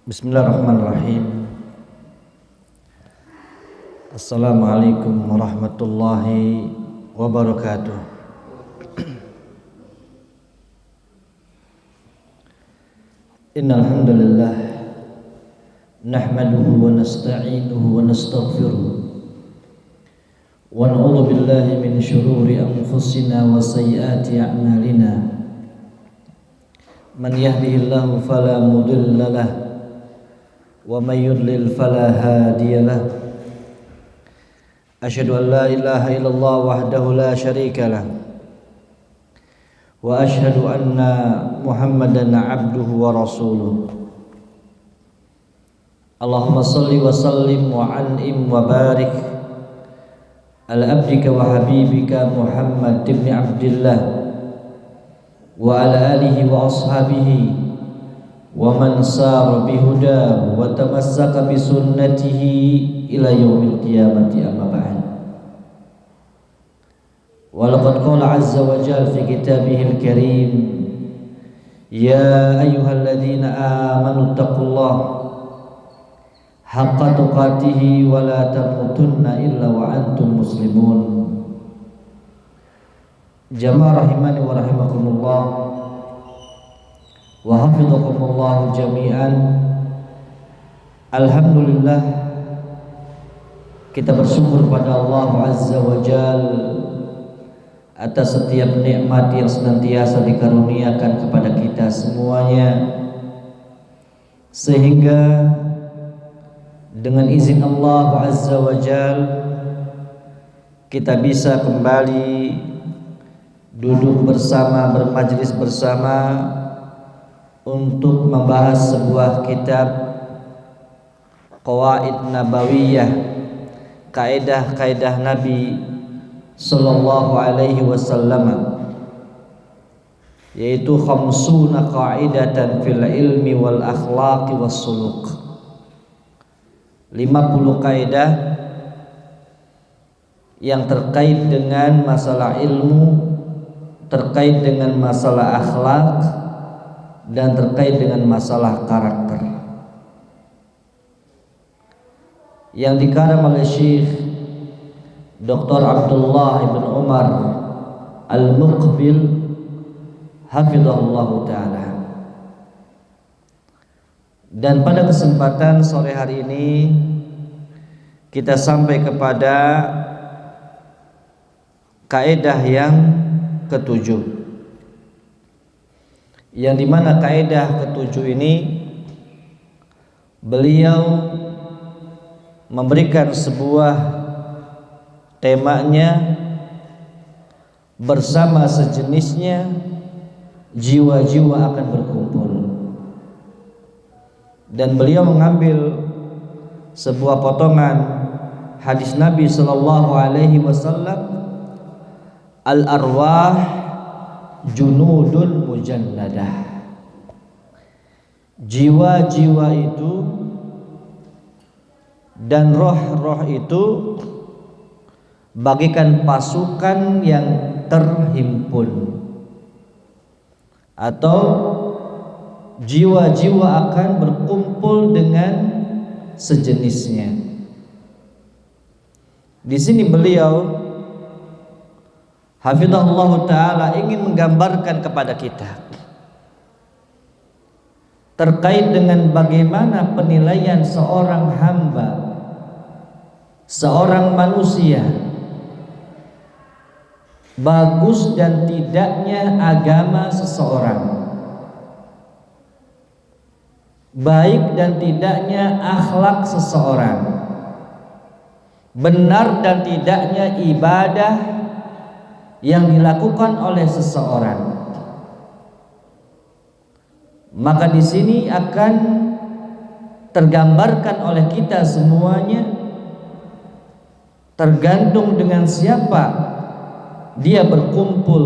Bismillahirrahmanirrahim. Assalamualaikum warahmatullahi wabarakatuh. Innal hamdalillah nahmaduhu wa nasta'inuhu wa nastaghfiruh wa na'udzu billahi min shururi anfusina wa sayyiati a'malina. Man yahdihillahu fala mudilla lahu wa may yudlil fala hadiya lahu. Asyhadu an la ilaha illallah wahdahu la syarika lah wa asyhadu anna Muhammadan abduhu wa rasuluh. Allahumma salli wa sallim wa an'im wa barik ala abdika wa habibika Muhammad ibn Abdillah wa ala alihi wa ashabihi wa man sara bihudahu wa tamassaka bi sunnatihi ila yaumil qiyamati, amma ba'd. Wa laqad qala azza wa jalla fi kitabihil karim, ya ayyuhalladzina amanu taqullaha haqqa tuqatih wa la tamutunna illa wa antum muslimun. Jamaah rahimani wa rahimakumullah wa hafizakumullah jami'an. Alhamdulillah, kita bersyukur pada Allah azza wa jalla atas setiap nikmat yang senantiasa dikaruniakan kepada kita semuanya, sehingga dengan izin Allah azza wa jalla kita bisa kembali duduk bersama, bermajlis bersama untuk membahas sebuah kitab Qawaid Nabawiyah, kaidah-kaidah Nabi sallallahu alaihi wasallam, yaitu khamsuna qaidatan fil ilmi wal akhlaqi was suluk. 50 kaidah yang terkait dengan masalah ilmu, terkait dengan masalah akhlak, dan terkait dengan masalah karakter, yang dikarang oleh Syekh Dr. Abdullah bin Umar Al-Muqbil hafizahullah ta'ala. Dan pada kesempatan sore hari ini kita sampai kepada kaidah yang ketujuh, yang dimana kaidah ketujuh ini beliau memberikan sebuah temanya bersama sejenisnya jiwa-jiwa akan berkumpul, dan beliau mengambil sebuah potongan hadis Nabi sallallahu alaihi wasallam, al-arwah junudun mujannadah. Jiwa-jiwa itu dan roh-roh itu bagikan pasukan yang terhimpun, atau jiwa-jiwa akan berkumpul dengan sejenisnya. Di sini beliau hafizahullah ta'ala ingin menggambarkan kepada kita terkait dengan bagaimana penilaian seorang hamba, seorang manusia, bagus dan tidaknya agama seseorang, baik dan tidaknya akhlak seseorang, benar dan tidaknya ibadah yang dilakukan oleh seseorang. Maka di sini akan tergambarkan oleh kita semuanya, tergantung dengan siapa dia berkumpul,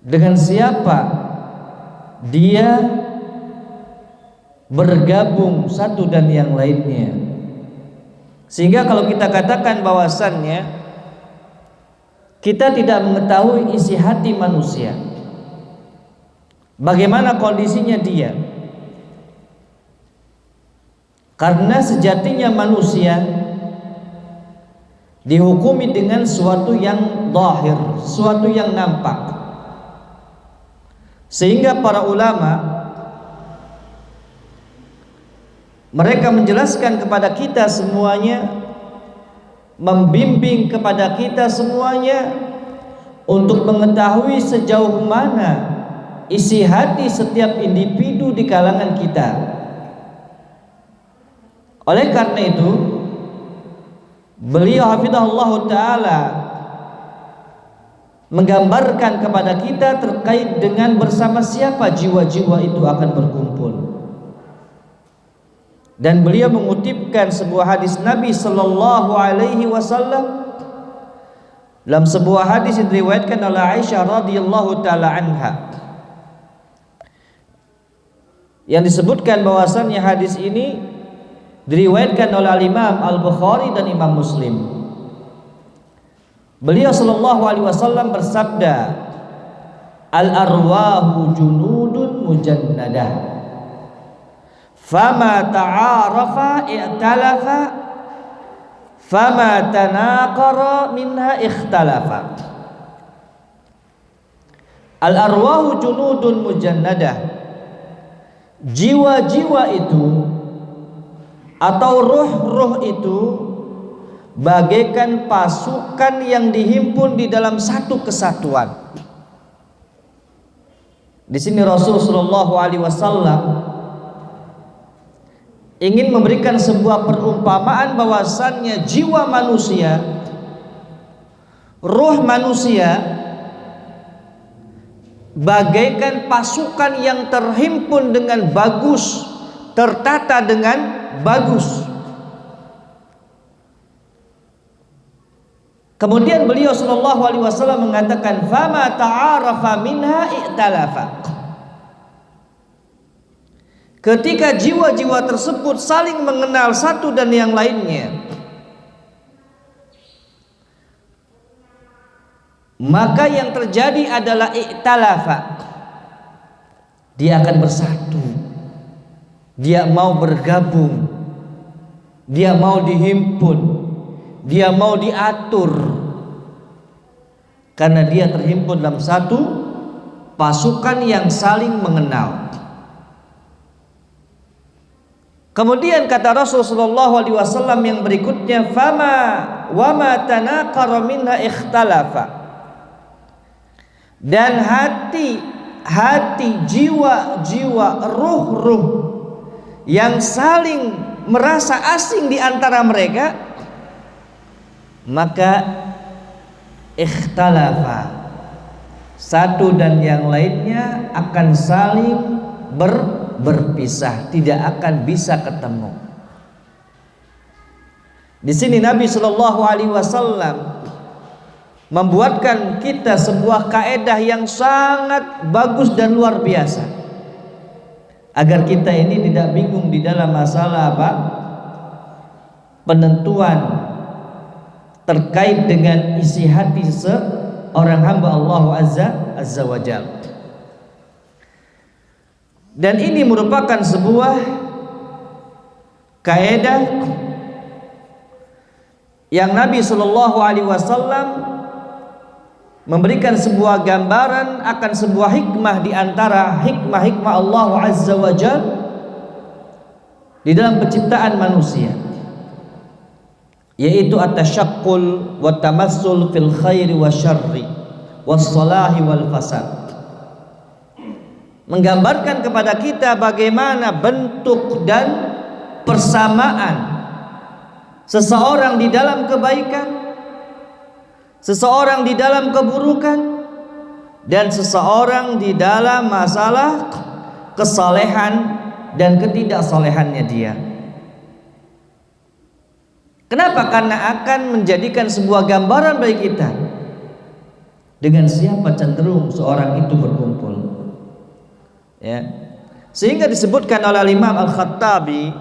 dengan siapa dia bergabung satu dan yang lainnya. Sehingga kalau kita katakan bahwasannya kita tidak mengetahui isi hati manusia, bagaimana kondisinya dia, Karena sejatinya manusia dihukumi dengan suatu yang zahir, suatu yang nampak. Sehingga para ulama mereka menjelaskan kepada kita semuanya, membimbing kepada kita semuanya untuk mengetahui sejauh mana isi hati setiap individu di kalangan kita. Oleh karena itu, beliau hafizahullah ta'ala menggambarkan kepada kita terkait dengan bersama siapa jiwa-jiwa itu akan berkumpul. Dan beliau mengutipkan sebuah hadis Nabi sallallahu alaihi wasallam dalam sebuah hadis yang diriwayatkan oleh Aisyah radhiyallahu taala anha, yang disebutkan bahwasannya hadis ini diriwayatkan oleh Imam Al-Bukhari dan Imam Muslim. Beliau sallallahu alaihi wasallam bersabda, "Al-arwahu junudun mujannadah, fama ta'arafa i'talafa, fama tanaqara minha ikhtalafa." Al-arwahu junudun mujannadah, jiwa-jiwa itu atau ruh-ruh itu bagaikan pasukan yang dihimpun di dalam satu kesatuan. Di sini Rasulullah sallallahu alaihi wasallam ingin memberikan sebuah perumpamaan bahwasannya jiwa manusia, ruh manusia bagaikan pasukan yang terhimpun dengan bagus, tertata dengan bagus. Kemudian beliau sallallahu alaihi wasallam mengatakan, "Fama ta'arafa minha i'talafa." Ketika jiwa-jiwa tersebut saling mengenal satu dan yang lainnya, maka yang terjadi adalah i'talafa. Dia akan bersatu. Dia mau bergabung. Dia mau dihimpun. Dia mau diatur, karena dia terhimpun dalam satu pasukan yang saling mengenal. Kemudian kata Rasulullah SAW yang berikutnya, "Fama wama tanaqara minha ikhtalafa." Dan hati, jiwa-jiwa, ruh-ruh yang saling merasa asing di antara mereka, maka ikhtalafa, satu dan yang lainnya akan saling berpisah, tidak akan bisa ketemu. Di sini Nabi Shallallahu Alaihi Wasallam membuatkan kita sebuah kaedah yang sangat bagus dan luar biasa, agar kita ini tidak bingung di dalam masalah penentuan terkait dengan isi hati seorang hamba Allah Azza wa Jalla. Dan ini merupakan sebuah kaedah yang Nabi Shallallahu Alaihi Wasallam memberikan sebuah gambaran akan sebuah hikmah di antara hikmah-hikmah Allah Azza wa Jalla di dalam penciptaan manusia, yaitu at-tasyaqqul wa tamassul fil khairi wa syarri was salahi wal fasad. Menggambarkan kepada kita bagaimana bentuk dan persamaan seseorang di dalam kebaikan, seseorang di dalam keburukan, dan seseorang di dalam masalah kesalehan dan ketidaksalehannya dia. Kenapa? Karena akan menjadikan sebuah gambaran bagi kita dengan siapa cenderung seorang itu berkumpul, ya. Sehingga disebutkan oleh Imam Al-Khattabi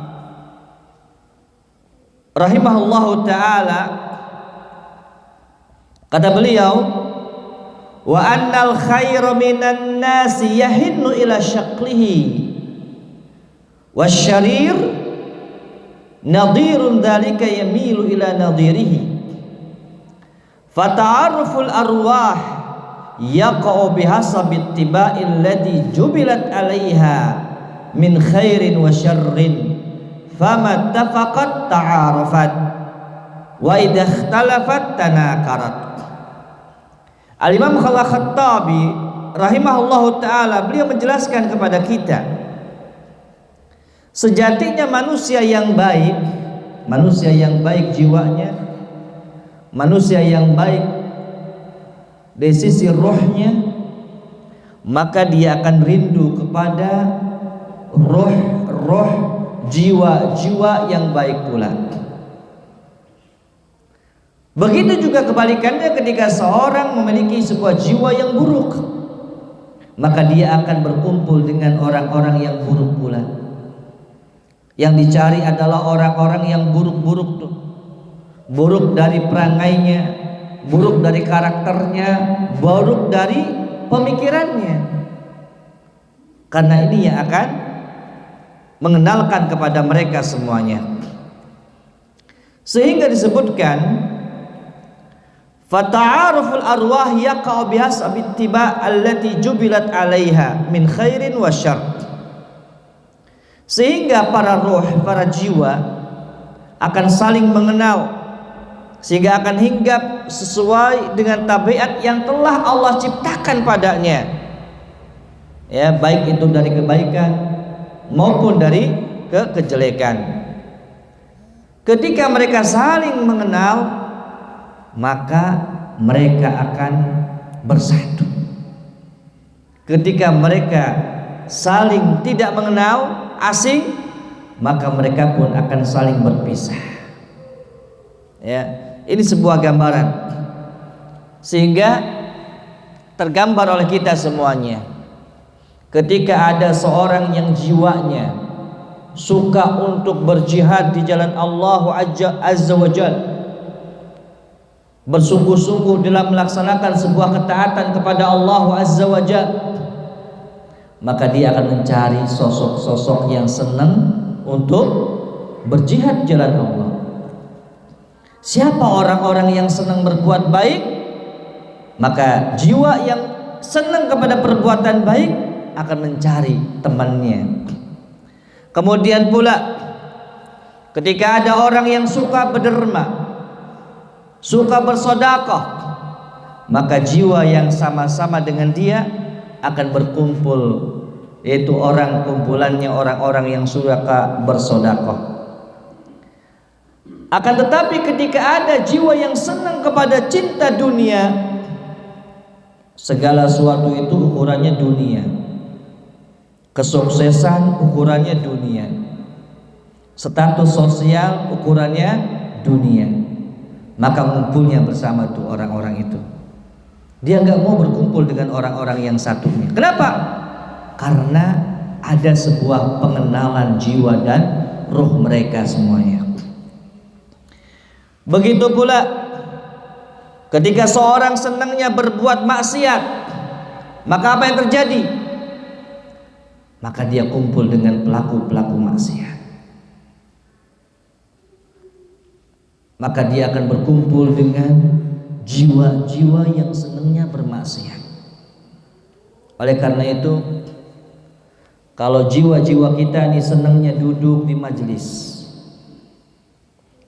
rahimahullahu ta'ala, kata beliau, wa annal khaira minan nasi yahinnu ila syaqlihi wasyarir nadhirun dzalika yamilu ila nadhirihi fata'aruful arwah yaqa'u bihasabi ittiba'il ladzi jubilat 'alaiha min khairin wa syarrin fama ittafaqat ta'arafat wa idza ikhtalafat tanakarat. Al-Imam Al-Khattabi rahimahullahu taala beliau menjelaskan kepada kita, sejatinya manusia yang baik jiwanya, manusia yang baik dari sisi rohnya, maka dia akan rindu kepada roh jiwa-jiwa yang baik pula. Begitu juga kebalikannya, ketika seorang memiliki sebuah jiwa yang buruk, maka dia akan berkumpul dengan orang-orang yang buruk pula. Yang dicari adalah orang-orang yang buruk-buruk tuh. Buruk dari perangainya, buruk dari karakternya, buruk dari pemikirannya. Karena ini yang akan mengenalkan kepada mereka semuanya. Sehingga disebutkan fata'aruful arwah yaqa'u bihasabi ittiba' allati jubilat 'alaiha min khairin wa syarr. Sehingga para roh, para jiwa akan saling mengenal, sehingga akan hinggap sesuai dengan tabiat yang telah Allah ciptakan padanya, ya, baik itu dari kebaikan maupun dari kejelekan. Ketika mereka saling mengenal, maka mereka akan bersatu. Ketika mereka saling tidak mengenal, asing, maka mereka pun akan saling berpisah. Ya, ini sebuah gambaran sehingga tergambar oleh kita semuanya. Ketika ada seorang yang jiwanya suka untuk berjihad di jalan Allah Azza wa Jalla, bersungguh-sungguh dalam melaksanakan sebuah ketaatan kepada Allah Azza wa Jalla, maka dia akan mencari sosok-sosok yang senang untuk berjihad di jalan Allah. Siapa orang-orang yang senang berbuat baik, maka jiwa yang senang kepada perbuatan baik akan mencari temannya. Kemudian pula ketika ada orang yang suka berderma, suka bersedekah, maka jiwa yang sama-sama dengan dia akan berkumpul, yaitu kumpulannya orang-orang yang suka bersedekah. Akan tetapi ketika ada jiwa yang senang kepada cinta dunia, segala sesuatu itu ukurannya dunia, kesuksesan ukurannya dunia, status sosial ukurannya dunia, maka ngumpulnya bersama tuh orang-orang itu. Dia nggak mau berkumpul dengan orang-orang yang satunya. Kenapa? Karena ada sebuah pengenalan jiwa dan ruh mereka semuanya. Begitu pula ketika seorang senangnya berbuat maksiat, maka apa yang terjadi? Maka dia kumpul dengan pelaku-pelaku maksiat. Maka dia akan berkumpul dengan jiwa-jiwa yang senangnya bermaksiat. Oleh karena itu, kalau jiwa-jiwa kita ini senangnya duduk di majelis,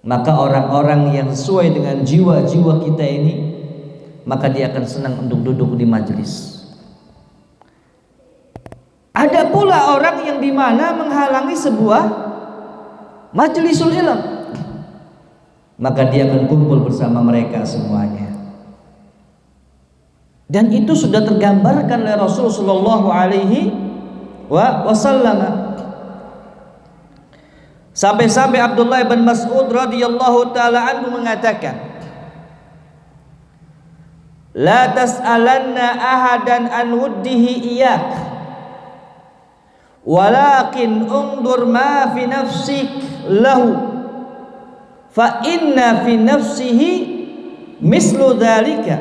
maka orang-orang yang sesuai dengan jiwa-jiwa kita ini, maka dia akan senang untuk duduk di majelis. Ada pula orang yang dimana menghalangi sebuah majlisul ilm, maka dia akan kumpul bersama mereka semuanya. Dan itu sudah tergambarkan oleh Rasul sallallahu alaihi wasallam. Sampai-sampai Abdullah bin Mas'ud radhiyallahu taala anhu mengatakan, la tas'alanna ahadan an wuddihi iyyak, walakin undur ma fi nafsik lahu, fa inna fi nafsihi mislu dzalika,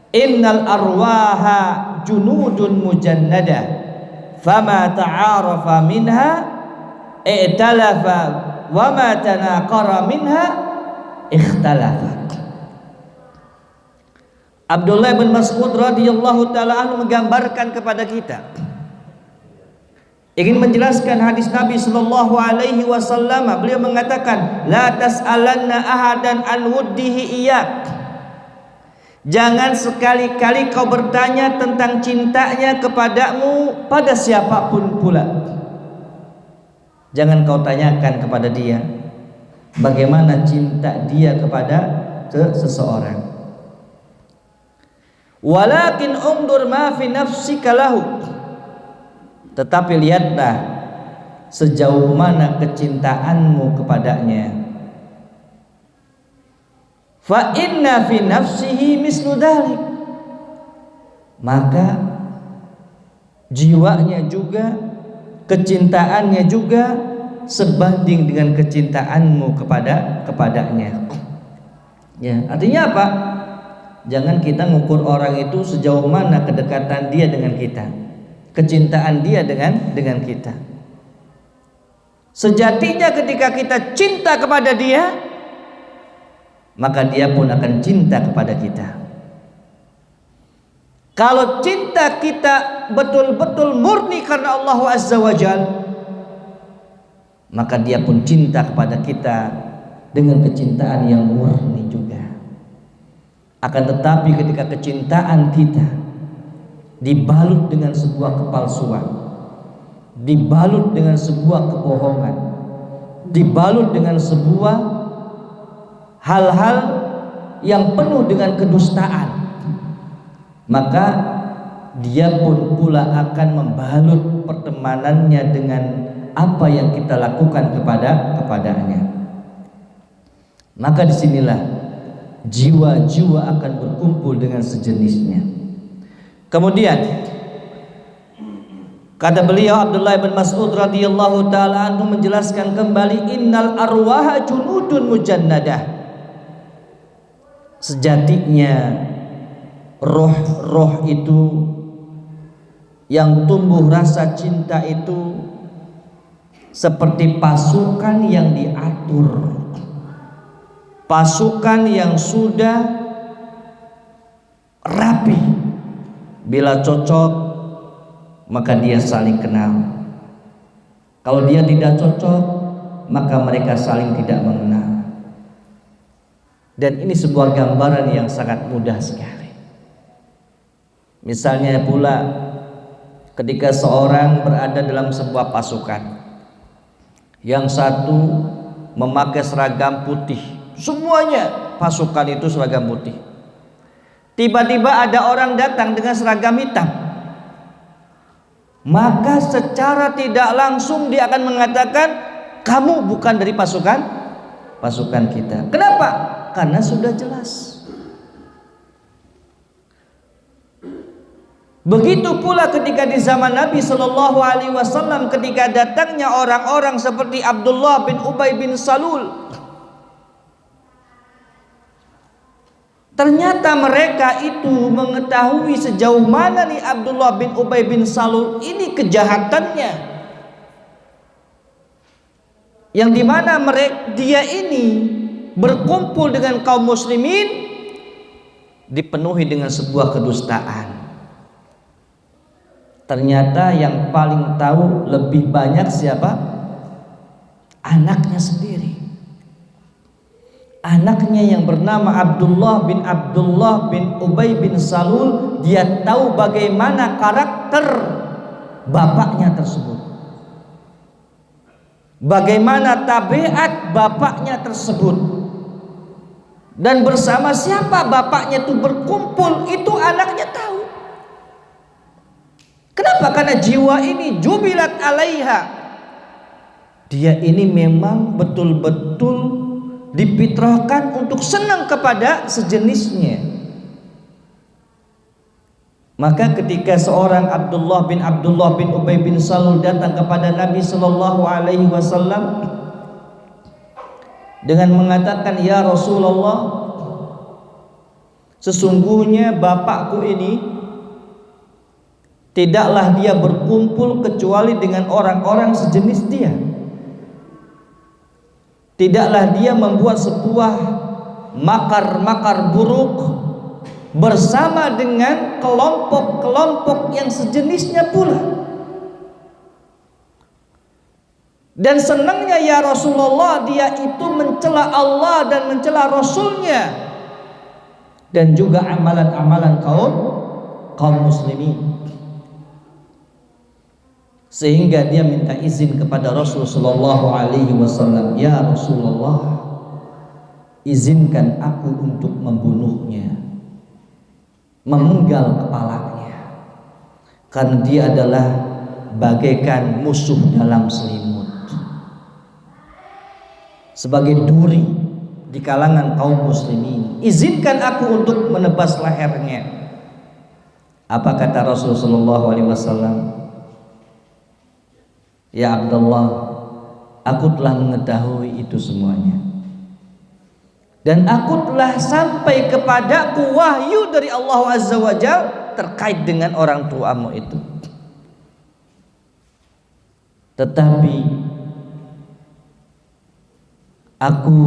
innal arwaha junudun mujannada, fama ta'arafa minha i'talafa wa ma tanaqara minha ikhtalafa. Abdullah bin Mas'ud radhiyallahu taala anhu menggambarkan kepada kita, ingin menjelaskan hadis Nabi sallallahu alaihi wasallam. Beliau mengatakan, la tas'alanna ahadan an wuddihi iyyak. Jangan sekali-kali kau bertanya tentang cintanya kepadamu pada siapapun pula. Jangan kau tanyakan kepada dia bagaimana cinta dia kepada seseorang. Walakin undur ma fi nafsika lahu. Tetapi lihatlah sejauh mana kecintaanmu kepadanya. Fa inna fi nafsihi mislu dzalik. Maka jiwanya juga, kecintaannya juga sebanding dengan kecintaanmu kepadanya. Ya, artinya apa? Jangan kita ngukur orang itu sejauh mana kedekatan dia dengan kita, kecintaan dia dengan kita. Sejatinya ketika kita cinta kepada dia, maka dia pun akan cinta kepada kita. Kalau cinta kita betul-betul murni karena Allah Azza wa Jalla, maka dia pun cinta kepada kita dengan kecintaan yang murni juga. Akan tetapi ketika kecintaan kita dibalut dengan sebuah kepalsuan, dibalut dengan sebuah kebohongan, dibalut dengan sebuah hal-hal yang penuh dengan kedustaan, maka dia pun pula akan membalut pertemanannya dengan apa yang kita lakukan kepadanya. Maka disinilah jiwa-jiwa akan berkumpul dengan sejenisnya. Kemudian kata beliau Abdullah bin Mas'ud radhiyallahu taala anhu menjelaskan kembali, innal arwaha junudun mujannadah. Sejatinya roh-roh itu yang tumbuh rasa cinta itu seperti pasukan yang diatur, pasukan yang sudah rapi. Bila cocok maka dia saling kenal, kalau dia tidak cocok maka mereka saling tidak mengenal. Dan ini sebuah gambaran yang sangat mudah sekali. Misalnya pula ketika seorang berada dalam sebuah pasukan, yang satu memakai seragam putih, semuanya pasukan itu seragam putih. Tiba-tiba ada orang datang dengan seragam hitam, maka secara tidak langsung dia akan mengatakan, kamu bukan dari pasukan kita. Kenapa? Karena sudah jelas. Begitu pula ketika di zaman Nabi Shallallahu Alaihi Wasallam, ketika datangnya orang-orang seperti Abdullah bin Ubay bin Salul, ternyata mereka itu mengetahui sejauh mana nih Abdullah bin Ubay bin Salul ini kejahatannya, yang dimana dia ini berkumpul dengan kaum muslimin dipenuhi dengan sebuah kedustaan. Ternyata yang paling tahu lebih banyak siapa? Anaknya sendiri. Anaknya yang bernama Abdullah bin Ubay bin Salul, dia tahu bagaimana karakter bapaknya tersebut, bagaimana tabiat bapaknya tersebut, dan bersama siapa bapaknya itu berkumpul, itu anaknya tahu. Kenapa? Karena jiwa ini jubilat alaiha, dia ini memang betul-betul difitrahkan untuk senang kepada sejenisnya. Maka ketika seorang Abdullah bin Ubay bin Salul datang kepada Nabi Sallallahu Alaihi Wasallam dengan mengatakan, ya Rasulullah, sesungguhnya bapakku ini tidaklah dia berkumpul kecuali dengan orang-orang sejenis dia. tidaklah dia membuat sebuah makar-makar buruk bersama dengan kelompok-kelompok yang sejenisnya pula. Dan senangnya ya Rasulullah, dia itu mencela Allah dan mencela Rasulnya, dan juga amalan-amalan kaum muslimin, sehingga dia minta izin kepada Rasul sallallahu alaihi wasallam, ya Rasulullah, izinkan aku untuk membunuhnya, memenggal kepalanya, karena dia adalah bagaikan musuh dalam selimut, sebagai duri di kalangan kaum muslimin. Izinkan aku untuk menebas lehernya. Apa kata Rasul sallallahu alaihi wasallam? Ya Abdullah, aku telah mengetahui itu semuanya, dan aku telah sampai kepadaku wahyu dari Allah Azza wa Jalla terkait dengan orang tuamu itu. Tetapi aku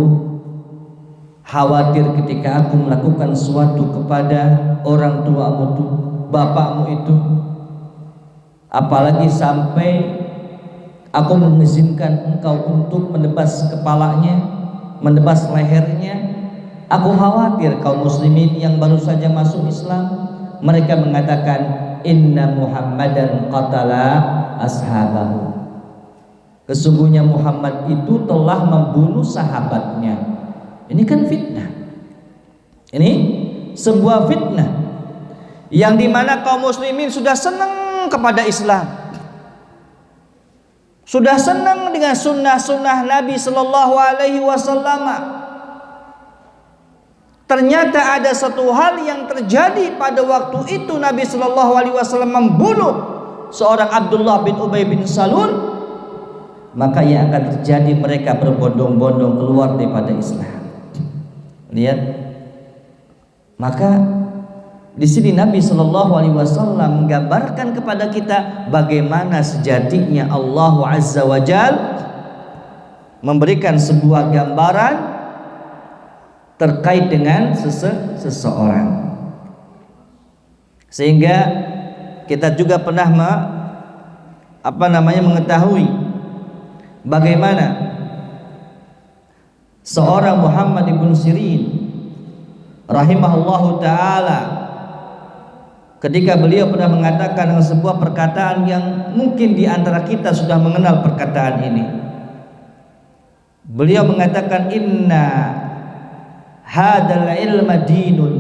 khawatir ketika aku melakukan sesuatu kepada orang tuamu itu, bapakmu itu, apalagi sampai aku mengizinkan engkau untuk menebas kepalanya, menebas lehernya, aku khawatir kaum muslimin yang baru saja masuk Islam, mereka mengatakan inna Muhammadan qatala ashabahu, sesungguhnya Muhammad itu telah membunuh sahabatnya. Ini kan fitnah. Ini sebuah fitnah yang dimana kaum muslimin sudah senang kepada Islam, sudah senang dengan sunnah-sunnah Nabi Sallallahu Alaihi Wasallam. Ternyata ada satu hal yang terjadi pada waktu itu, Nabi Sallallahu Alaihi Wasallam membunuh seorang Abdullah bin Ubay bin Salul. Maka yang akan terjadi, mereka berbondong-bondong keluar daripada Islam. Lihat, maka di sini Nabi Shallallahu Alaihi Wasallam menggambarkan kepada kita bagaimana sejatinya Allah Azza wa Jal memberikan sebuah gambaran terkait dengan seseorang, sehingga kita juga pernah mengetahui bagaimana seorang Muhammad ibn Sirin rahimahullahu ta'ala, ketika beliau pernah mengatakan dengan sebuah perkataan yang mungkin di antara kita sudah mengenal perkataan ini. Beliau mengatakan, inna hadal ilma dinun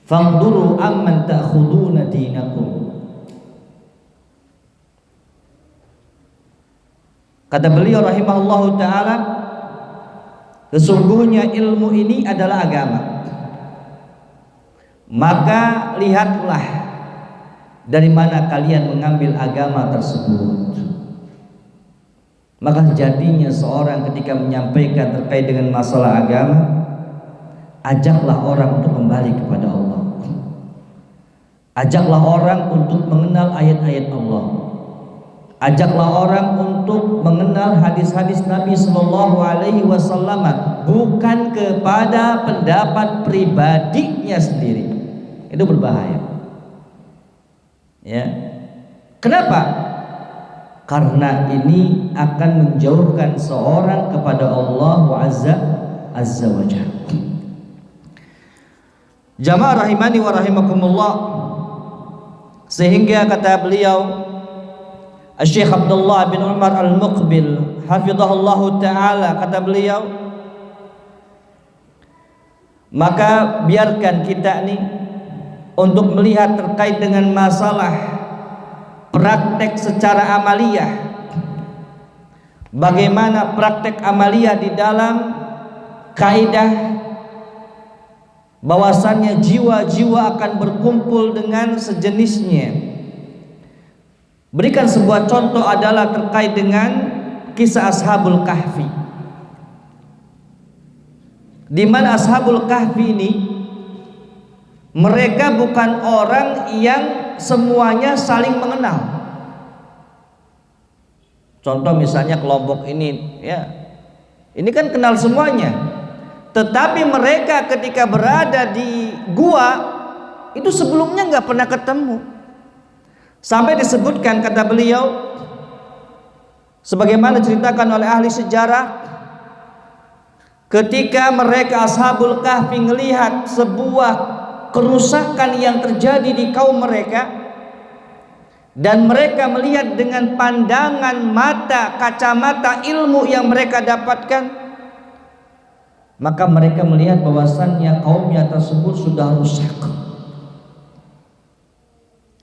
fangduru amman ta'khuduna dinakum. Kata beliau rahimahullahu ta'ala, sesungguhnya ilmu ini adalah agama, maka lihatlah dari mana kalian mengambil agama tersebut. Maka jadinya seorang ketika menyampaikan terkait dengan masalah agama, ajaklah orang untuk kembali kepada Allah, ajaklah orang untuk mengenal ayat-ayat Allah, ajaklah orang untuk mengenal hadis-hadis Nabi Sallallahu Alaihi Wasallam, bukan kepada pendapat pribadinya sendiri. Itu berbahaya. Ya, kenapa? Karena ini akan menjauhkan seorang kepada Allah Azza wa Jalla. Jamaah rahimani wa rahimakumullah, sehingga kata beliau Syekh Abdullah bin Umar Al-Muqbil hafizahullahu ta'ala, kata beliau, maka biarkan kita nih untuk melihat terkait dengan masalah praktek secara amaliyah, bagaimana praktek amaliyah di dalam kaidah bahwasannya jiwa-jiwa akan berkumpul dengan sejenisnya. Berikan sebuah contoh adalah terkait dengan kisah Ashabul Kahfi, di mana Ashabul Kahfi ini mereka bukan orang yang semuanya saling mengenal. Contoh misalnya kelompok ini ya Ini kan kenal semuanya. Tetapi mereka ketika berada di gua itu sebelumnya nggak pernah ketemu. Sampai disebutkan kata beliau, sebagaimana diceritakan oleh ahli sejarah, ketika mereka Ashabul Kahfi melihat sebuah kerusakan yang terjadi di kaum mereka, dan mereka melihat dengan pandangan mata, kacamata ilmu yang mereka dapatkan, maka mereka melihat bahwasannya kaumnya tersebut sudah rusak,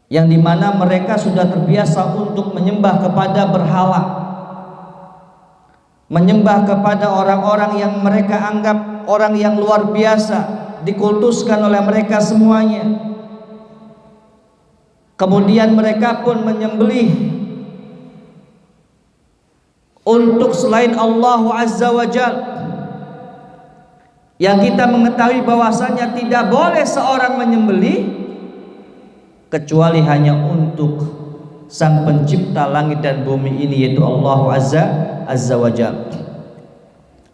yang dimana mereka sudah terbiasa untuk menyembah kepada berhala, menyembah kepada orang-orang yang mereka anggap orang yang luar biasa, dikultuskan oleh mereka semuanya. Kemudian mereka pun menyembelih untuk selain Allah Azza wa Jal, yang kita mengetahui bahwasanya tidak boleh seorang menyembelih kecuali hanya untuk Sang Pencipta langit dan bumi ini, yaitu Allah Azza wa Jal.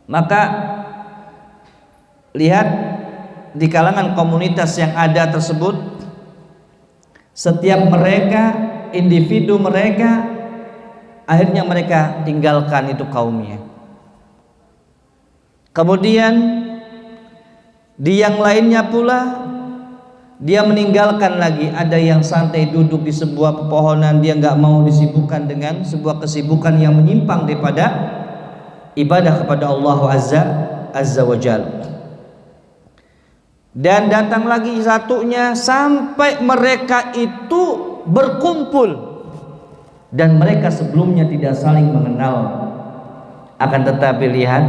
Maka lihat di kalangan komunitas yang ada tersebut, setiap mereka, individu mereka, akhirnya mereka tinggalkan itu kaumnya. Kemudian di yang lainnya pula dia meninggalkan lagi. Ada yang santai duduk di sebuah pepohonan, dia nggak mau disibukkan dengan sebuah kesibukan yang menyimpang daripada ibadah kepada Allah Azza wa Jalla. Dan datang lagi satunya sampai mereka itu berkumpul, dan mereka sebelumnya tidak saling mengenal, akan tetapi lihat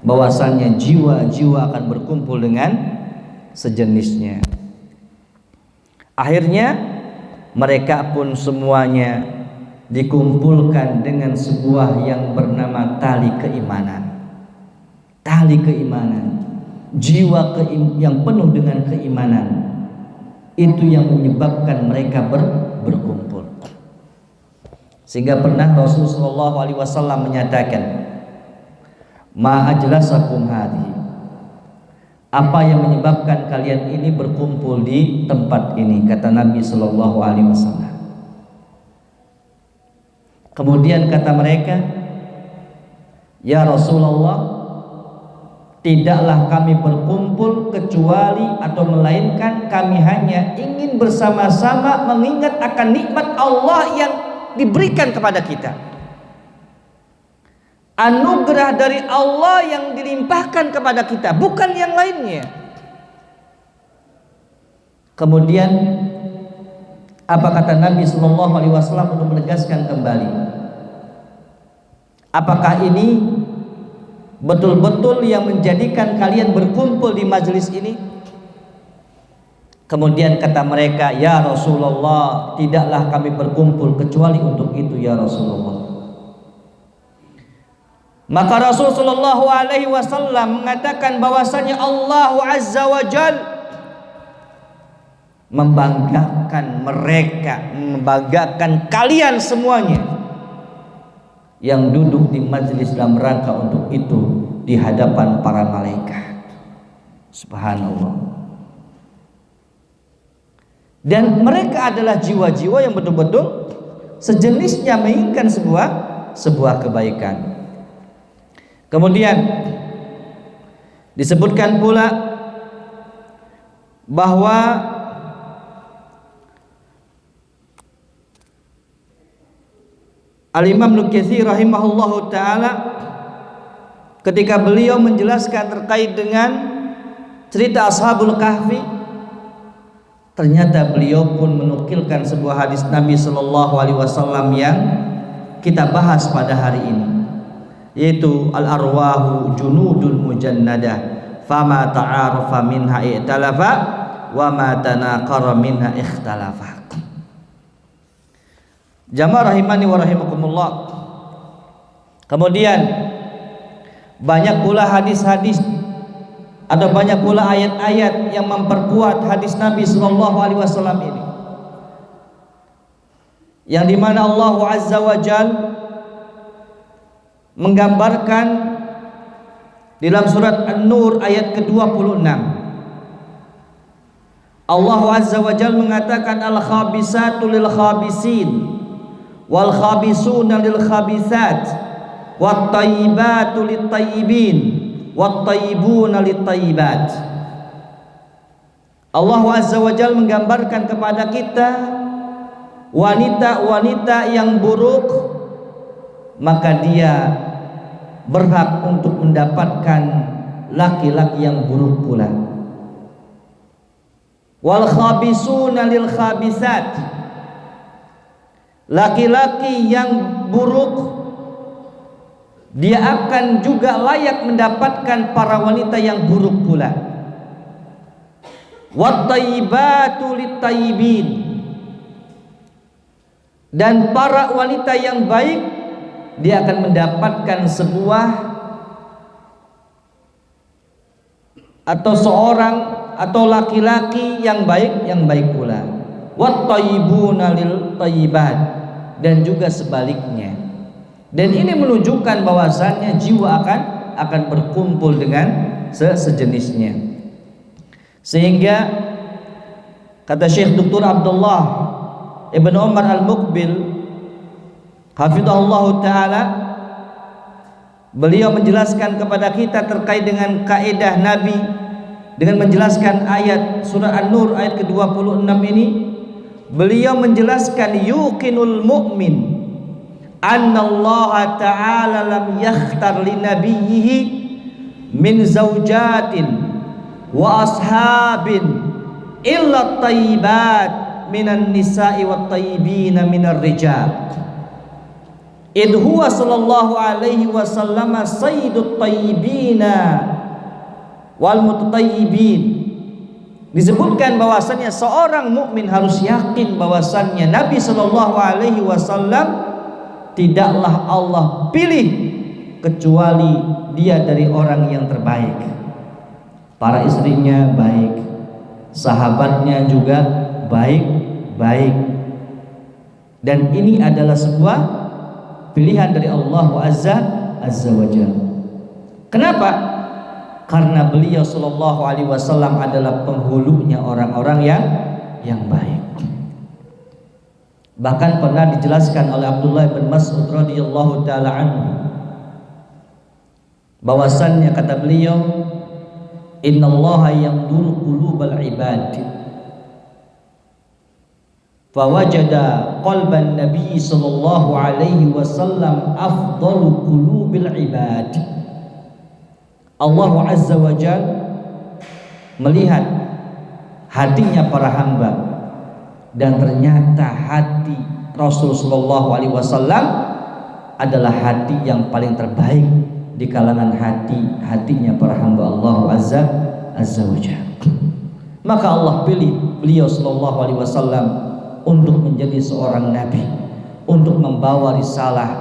bahwasannya jiwa-jiwa akan berkumpul dengan sejenisnya. Akhirnya mereka pun semuanya dikumpulkan dengan sebuah yang bernama tali keimanan. Tali keimanan, jiwa yang penuh dengan keimanan, itu yang menyebabkan mereka berkumpul. Sehingga pernah Rasulullah SAW menyatakan, ma ajlasakum hadhihi, apa yang menyebabkan kalian ini berkumpul di tempat ini, kata Nabi SAW. Kemudian kata mereka, ya Rasulullah, tidaklah kami berkumpul kecuali atau melainkan kami hanya ingin bersama-sama mengingat akan nikmat Allah yang diberikan kepada kita, anugerah dari Allah yang dilimpahkan kepada kita, bukan yang lainnya. Kemudian apa kata Nabi SAW untuk menegaskan kembali, apakah ini betul-betul yang menjadikan kalian berkumpul di majelis ini? Kemudian kata mereka, ya Rasulullah, tidaklah kami berkumpul kecuali untuk itu ya Rasulullah. Maka Rasulullah SAW mengatakan bahwasanya Allah Azza wa Jal membanggakan mereka, membanggakan kalian semuanya yang duduk di majelis dalam rangka untuk itu di hadapan para malaikat. Subhanallah. Dan mereka adalah jiwa-jiwa yang betul-betul sejenisnya menginginkan sebuah kebaikan. Kemudian disebutkan pula bahwa Al-Imam Ibnu Katsir rahimahullahu taala ketika beliau menjelaskan terkait dengan cerita Ashabul Kahfi, ternyata beliau pun menukilkan sebuah hadis Nabi sallallahu alaihi wasallam yang kita bahas pada hari ini, yaitu al-arwahu junudun mujannadah fama ta'arafa minha i'talafa wa ma tanaqara minha ikhtalafa. Jamaah rahimani wa rahimakumullah. Kemudian banyak pula hadis-hadis atau banyak pula ayat-ayat yang memperkuat hadis Nabi sallallahu alaihi wasallam ini, yang dimana Allah Azza wa Jal menggambarkan Di dalam surat An-Nur ayat ke-26, Allah Azza wa Jalla mengatakan al-khabisatu lil khabisin wal khabisuna lil khabisat wat tayyibatu lit tayyibin wat tayyibuna lit tayyibat. Allah Azza wa Jalla menggambarkan kepada kita wanita-wanita yang buruk, maka dia berhak untuk mendapatkan laki-laki yang buruk pula. Wal khabisuna lil khabisat, laki-laki yang buruk dia akan juga layak mendapatkan para wanita yang buruk pula. Wat tayyibatu lit tayyibin, dan para wanita yang baik dia akan mendapatkan sebuah atau seorang atau laki-laki yang baik pula. Wat tayyibuna lil tayyibat, dan juga sebaliknya. Dan ini menunjukkan bahwasannya jiwa akan berkumpul dengan sejenisnya. Sehingga kata Syekh Dr. Abdullah Ibn Umar Al-Muqbil hafizahullah ta'ala, beliau menjelaskan kepada kita terkait dengan kaidah Nabi dengan menjelaskan ayat surah An-Nur ayat ke-26 ini. Beliau menjelaskan yuqinul mu'min anna Allah ta'ala lam yakhtar li nabiyhi min zawjatin wa ashabin illa tayyibat minan nisa'i wat tayyibina minar rijal. Idh huwa sallallahu alaihi wasallam sayyidut tayyibina wal mutatayyibin. Disebutkan bahwasannya seorang mukmin harus yakin bahwasannya Nabi sallallahu alaihi wasallam tidaklah Allah pilih kecuali dia dari orang yang terbaik. Para istrinya baik, sahabatnya juga baik-baik. Dan ini adalah sebuah pilihan dari Allah Azza wa Jalla. Kenapa? Karena beliau sallallahu alaihi wasallam adalah penghulunya orang-orang yang baik. Bahkan pernah dijelaskan oleh Abdullah bin Mas'ud radhiyallahu taala anhu bahwasannya kata beliau, innallaha yanzuru qulubal ibad fawajada qalban nabi sallallahu alaihi wasallam afdalu qulubil ibad. Allah Azza wa Jalla melihat hatinya para hamba, dan ternyata hati Rasul sallallahu alaihi wasallam adalah hati yang paling terbaik di kalangan hatinya para hamba Allah Azza wa Jalla. Maka Allah pilih beliau sallallahu alaihi wasallam untuk menjadi seorang nabi, untuk membawa risalah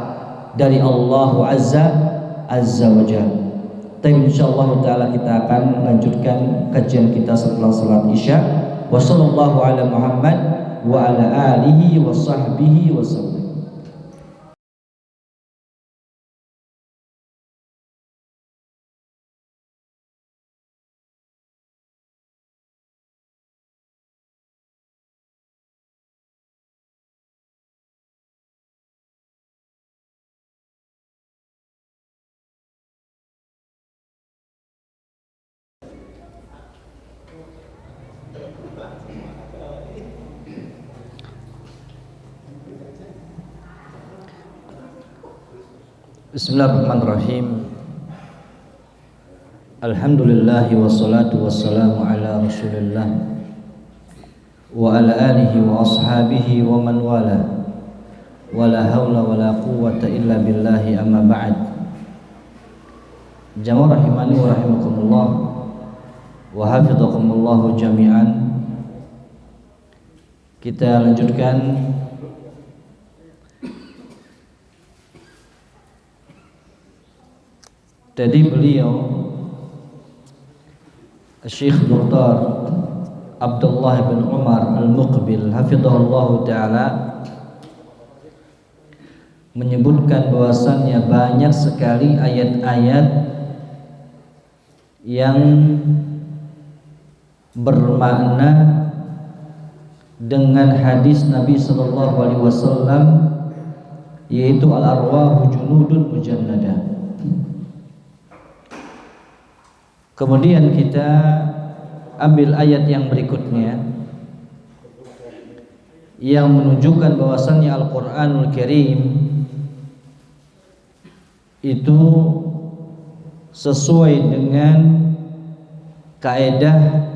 dari Allah Azza wa Jalla. Tapi insyaallah taala kita akan melanjutkan kajian kita setelah salat Isya. Wa sallallahu ala Muhammad wa ala alihi wa sahbihi wa sallam. Bismillahirrahmanirrahim. Alhamdulillah wassalatu wassalamu ala Rasulillah wa ala alihi wa ashabihi wa man wala. Wala haula wala quwwata illa billahi, amma ba'd. Jamaah rahimani wa rahimakumullah wa hafizakumullah jami'an. Kita lanjutkan tadi beliau Syekh Dr. Abdullah bin Umar Al-Muqbil hafizahullah ta'ala menyebutkan bahwasannya banyak sekali ayat-ayat yang bermakna dengan hadis Nabi sallallahu alaihi wasallam, yaitu al-arwahu junudun mujannadah. Kemudian kita ambil ayat yang berikutnya yang menunjukkan bahwasannya Al-Qur'anul Karim itu sesuai dengan kaidah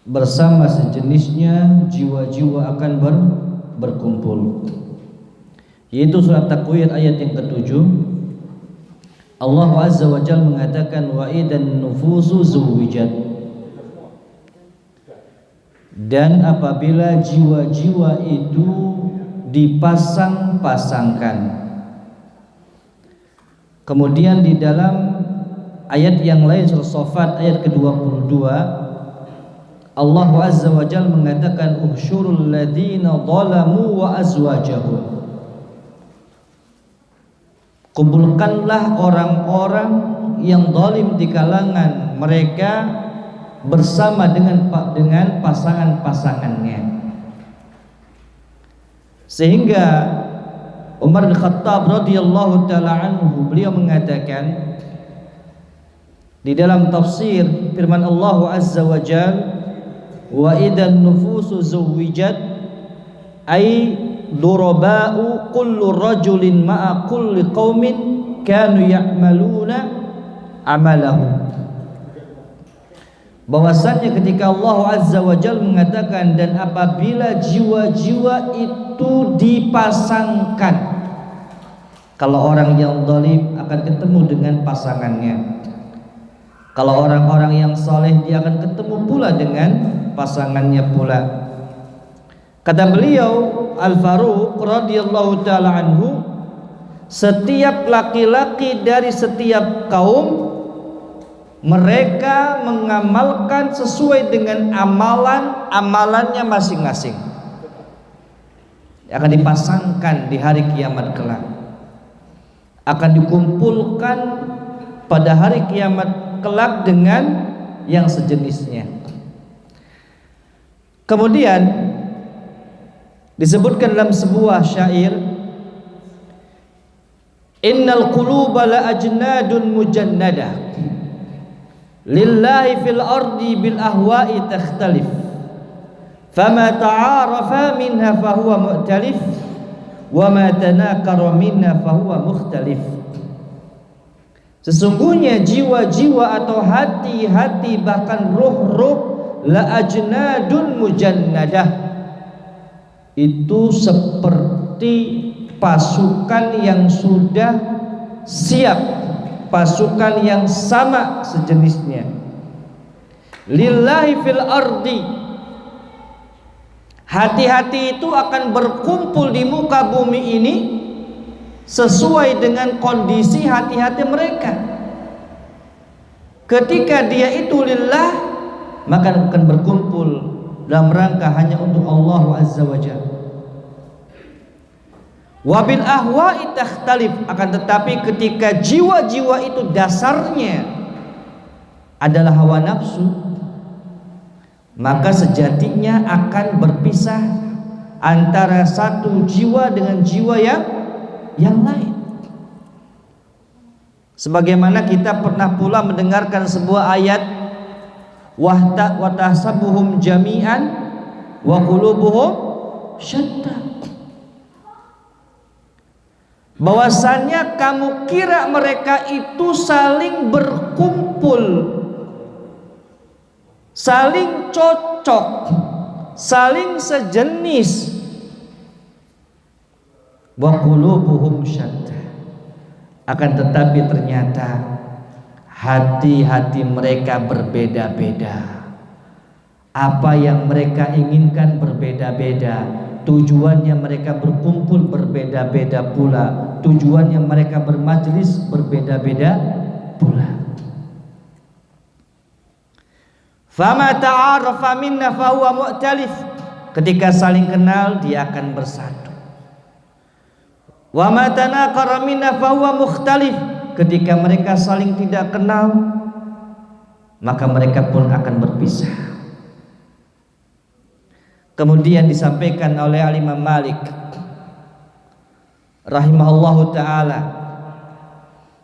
bersama sejenisnya jiwa-jiwa akan berkumpul, yaitu surat Takwir ayat yang ke-7. Allah Azza wa Jalla mengatakan wa idan nufusu zuwijat, dan apabila jiwa-jiwa itu dipasang-pasangkan. Kemudian di dalam ayat yang lain surah Shafat ayat ke-22 Allah Azza wa Jalla mengatakan uhsyurul ladzina zalamu wa azwajahum, kumpulkanlah orang-orang yang zalim di kalangan mereka bersama dengan pasangan-pasangannya. Sehingga Umar bin Khattab radhiyallahu taala anhu, beliau mengatakan di dalam tafsir firman Allah Azza wa Jalla wa idan nufusu zuwijat ay duraba'u kullu rajulin ma'a kulli qaumin kanu ya'maluna amalahu. Bahwasannya ketika Allah Azza wa Jalla mengatakan dan apabila jiwa-jiwa itu dipasangkan, kalau orang yang zalim akan ketemu dengan pasangannya, kalau orang-orang yang saleh dia akan ketemu pula dengan pasangannya pula. Kata beliau Al-Faruq radhiyallahu taala anhu, setiap laki-laki dari setiap kaum mereka mengamalkan sesuai dengan amalannya masing-masing, akan dipasangkan di hari kiamat kelak, akan dikumpulkan pada hari kiamat kelak dengan yang sejenisnya. Kemudian disebutkan dalam sebuah syair, innal quluba la ajnadun mujannadah lillahi fil ardi bil ahwa'i takhtalif fama ta'arafa minha fahuwa mu'talif wa ma tanakara minha fahuwa mukhtalif. Sesungguhnya jiwa-jiwa atau hati-hati bahkan ruh-ruh la ajnadun mujannadah, itu seperti pasukan yang sudah siap, pasukan yang sama sejenisnya. Lillahi fil ardi, hati-hati itu akan berkumpul di muka bumi ini sesuai dengan kondisi hati-hati mereka. Ketika dia itu lillah, maka akan berkumpul dalam rangka hanya untuk Allah Azza wa Jalla. Wabil ahwa'i takhtalif, akan tetapi ketika jiwa-jiwa itu dasarnya adalah hawa nafsu, maka sejatinya akan berpisah antara satu jiwa dengan jiwa yang lain. Sebagaimana kita pernah pula mendengarkan sebuah ayat, wa tahsabuhum jami'an wa qulubuhum syatta, bahwasannya kamu kira mereka itu saling berkumpul, saling cocok, saling sejenis, wa qulubuhum syatta, akan tetapi ternyata hati-hati mereka berbeda-beda. Apa yang mereka inginkan berbeda-beda, tujuannya mereka berkumpul berbeda-beda pula, tujuannya mereka bermajlis berbeda-beda pula. Fama ta'arafa minna fahuwa mu'talif, ketika saling kenal dia akan bersatu. Wa ma tanaqara minna fahuwa mukhtalif, ketika mereka saling tidak kenal, maka mereka pun akan berpisah. Kemudian disampaikan oleh Imam Malik rahimahullahu ta'ala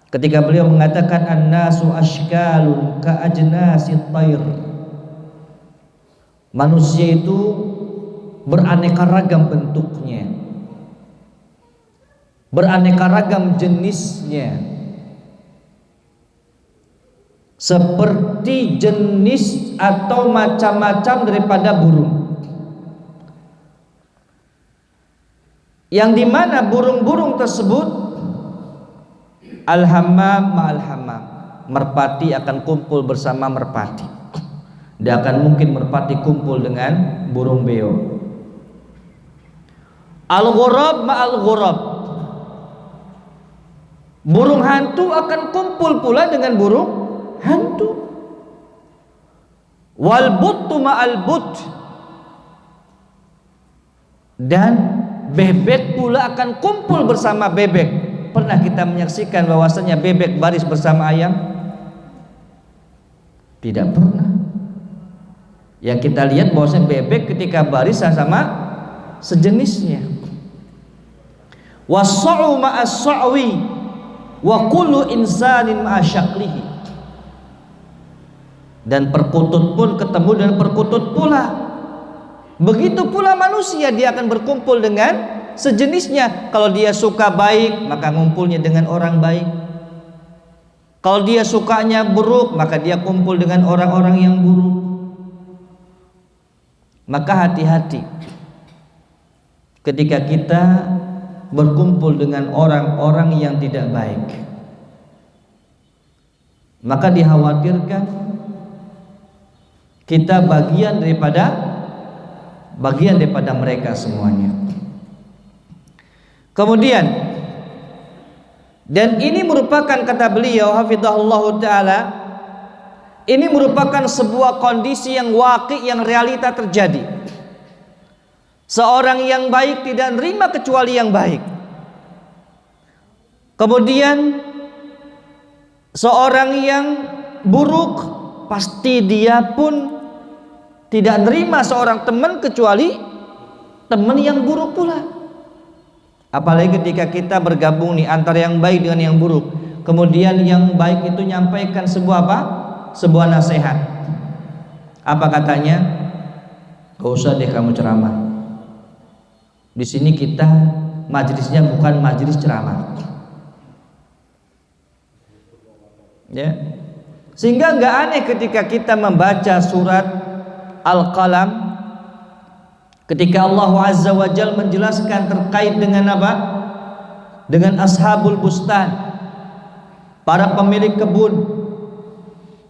ketika beliau mengatakan an-nasu ashkalun ka ajnasit tayr. Manusia itu beraneka ragam bentuknya, beraneka ragam jenisnya, seperti jenis atau macam-macam daripada burung, yang dimana burung-burung tersebut al-hammam ma'al hammam, merpati akan kumpul bersama merpati. Tidak akan mungkin merpati kumpul dengan burung beo. Al-ghurab ma'al ghurab, burung hantu akan kumpul pula dengan burung hantu. Wal buttu ma'al but, dan bebek pula akan kumpul bersama bebek. Pernah kita menyaksikan bahwasanya bebek baris bersama ayam? Tidak pernah. Yang kita lihat bahwasanya bebek ketika baris sama sejenisnya. Was-sa'u ma'as-sa'wi wa kullu insanin ma'a syaklihi, dan perkutut pun ketemu dengan perkutut pula. Begitu pula manusia, dia akan berkumpul dengan sejenisnya. Kalau dia suka baik, maka ngumpulnya dengan orang baik. Kalau dia sukanya buruk, maka dia kumpul dengan orang-orang yang buruk. Maka hati-hati ketika kita berkumpul dengan orang-orang yang tidak baik. Maka dikhawatirkan kita bagian daripada mereka semuanya. Kemudian, dan ini merupakan, kata beliau hafizahullah ta'ala, ini merupakan sebuah kondisi yang waqi', yang realita terjadi. Seorang yang baik tidak nerima kecuali yang baik. Kemudian seorang yang buruk, pasti dia pun tidak nerima seorang teman kecuali teman yang buruk pula. Apalagi ketika kita bergabung nih antara yang baik dengan yang buruk, kemudian yang baik itu nyampaikan sebuah apa? Sebuah nasihat. Apa katanya? Gak usah deh kamu ceramah. Di sini kita majelisnya bukan majelis ceramah. Ya. Sehingga nggak aneh ketika kita membaca surat Al-Qalam, ketika Allah Azza wa Jalla menjelaskan terkait dengan apa? Dengan ashabul bustan, para pemilik kebun,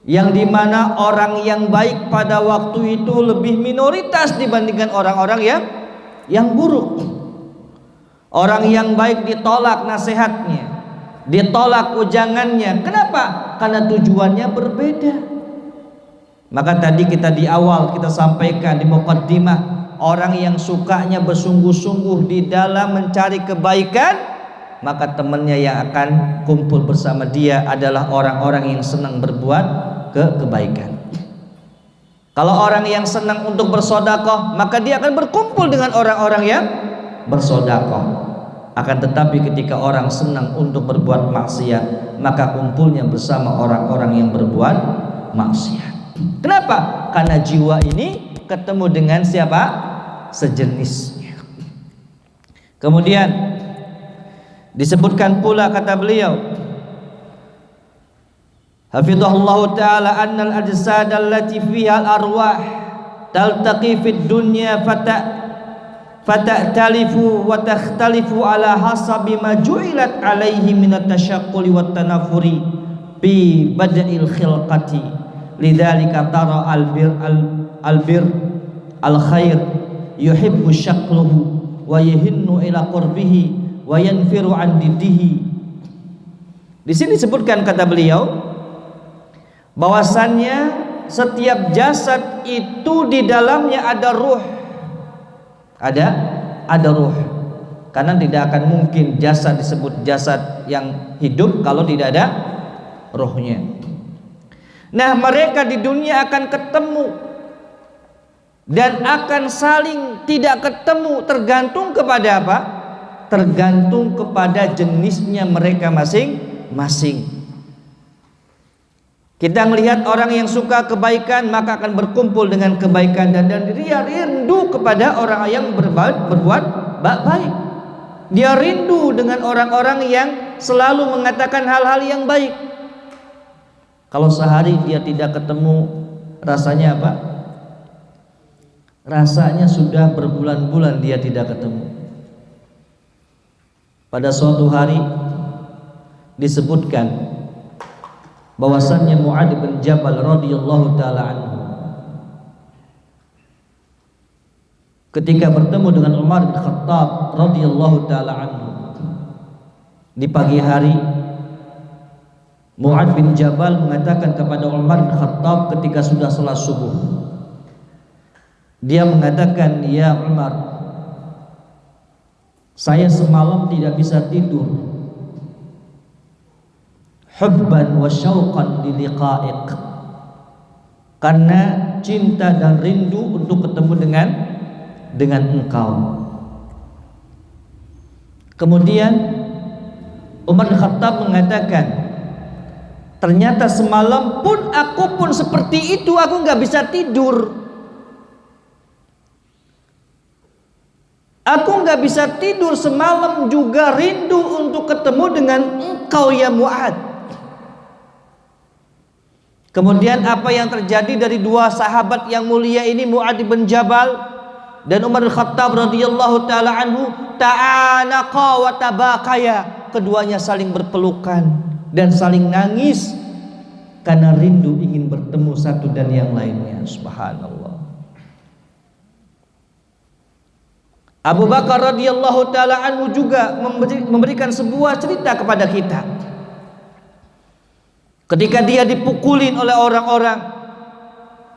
yang dimana orang yang baik pada waktu itu lebih minoritas dibandingkan orang-orang yang buruk. Orang yang baik ditolak nasihatnya, ditolak ujangannya. Kenapa? Karena tujuannya berbeda. Maka tadi kita di awal kita sampaikan di muqaddimah, orang yang sukanya bersungguh-sungguh di dalam mencari kebaikan, maka temannya yang akan kumpul bersama dia adalah orang-orang yang senang berbuat kebaikan. Kalau orang yang senang untuk bersedekah, maka dia akan berkumpul dengan orang-orang yang bersedekah. Akan tetapi ketika orang senang untuk berbuat maksiat, maka kumpulnya bersama orang-orang yang berbuat maksiat. Kenapa? Karena jiwa ini ketemu dengan siapa? Sejenisnya. Kemudian disebutkan pula, kata beliau hafizahullah ta'ala, annal ajsad allati fiha al-arwah taltaqi fid dunya fata'talifu wa takhtalifu ala hasabi ma ju'ilat alaihi min at-tashaqquli wat tanafuri bi bada'il khilqati. Lidzalika tara al-bir al-khair yuhibbu syaqluhu wa yahinnu ila qurbihi wa yanfiru an diddihi. Di sini disebutkan, kata beliau, bahwasannya setiap jasad itu di dalamnya ada ruh, ada ruh. karena tidak akan mungkin jasad disebut jasad yang hidup kalau tidak ada rohnya. Nah, mereka di dunia akan ketemu dan akan saling tidak ketemu, tergantung kepada apa? Tergantung kepada jenisnya mereka masing-masing. Kita melihat orang yang suka kebaikan maka akan berkumpul dengan kebaikan, dan dia rindu kepada orang yang berbuat baik. Dia rindu dengan orang-orang yang selalu mengatakan hal-hal yang baik. Kalau sehari dia tidak ketemu, rasanya apa? Rasanya sudah berbulan-bulan dia tidak ketemu. Pada suatu hari disebutkan bahwasannya Mu'adz bin Jabal radhiyallahu taala anhu ketika bertemu dengan Umar bin Khattab radhiyallahu taala anhu di pagi hari, Mu'adz bin Jabal mengatakan kepada Umar bin Khattab ketika sudah salat subuh, dia mengatakan, "Ya Umar, saya semalam tidak bisa tidur hubban wa syauqan li liqa'ik, karena cinta dan rindu untuk ketemu dengan engkau." Kemudian Umar bin Khattab mengatakan, "Ternyata semalam pun aku pun seperti itu, aku nggak bisa tidur. Aku nggak bisa tidur semalam juga rindu untuk ketemu dengan engkau ya Mu'adz." Kemudian apa yang terjadi dari dua sahabat yang mulia ini, Mu'adz bin Jabal dan Umar bin Khattab radhiyallahu taala anhu, ta'anaqa wa tabakaya, keduanya saling berpelukan dan saling nangis karena rindu ingin bertemu satu dan yang lainnya. Subhanallah. Abu Bakar radhiyallahu taala anhu juga memberikan sebuah cerita kepada kita. Ketika dia dipukulin oleh orang-orang